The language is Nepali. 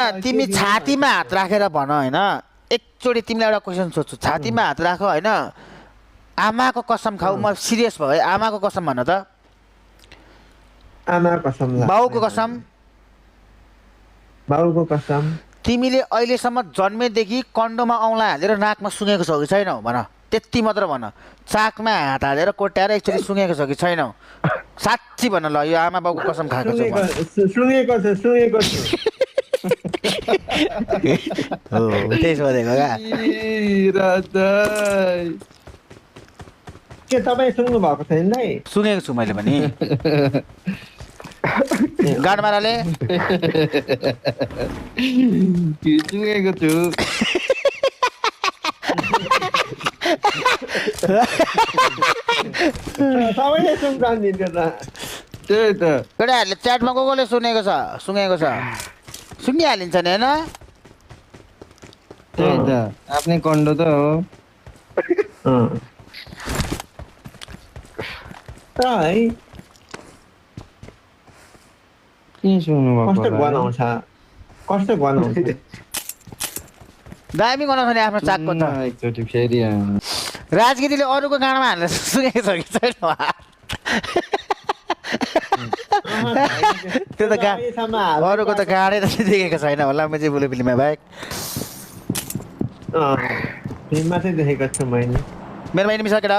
तिमी छातीमा हात राखेर भन होइन एकचोटि तिमीलाई एउटा क्वेसन सोध्छु छातीमा हात राख होइन आमाको कसम खाऊ म सिरियस भयो है आमाको कसम भन त आमाको कसम बाउको कसम बाउको कसम तिमीले अहिलेसम्म जन्मेदेखि कन्डोमा औँला हालेर नाकमा सुँगेको छौ कि छैनौ भन त्यति मात्र भन चाकमा हात हालेर कोट्याएर एकचोटि सुँगेको छ कि छैनौ साँच्ची भन ल यो आमा बाउको कसम खाएको छु सुँगेको छु हो त्यही सोधेको के तपाईँ सुन्नु भएको छैन दाइ सुँगेको छु मैले पनि गाडमाराले सुँगेको छु सबैले सुन्छन् दिन्छ त त्यही त केटाहरूले च्याटमा कसले सुँगेको छ सुँगिहालिन्छ नि होइन त्यही त आफ्नै कन्डो त हो है के सुन्नु कस्तो भएको गनाउँछ दामी गनाउँछ नि आफ्नो चाकको त एकचोटि फेरि राजगिरीले अरूको गाडामा हालेर सुँगेको छ कि छैन त्यो त अरूको त गाडै त देखेको छैन होला म चाहिँ बोले फिल्ममा बाहेक फिल्ममा चाहिँ देखेको छु मैले मेरो बहिनी मिसकेर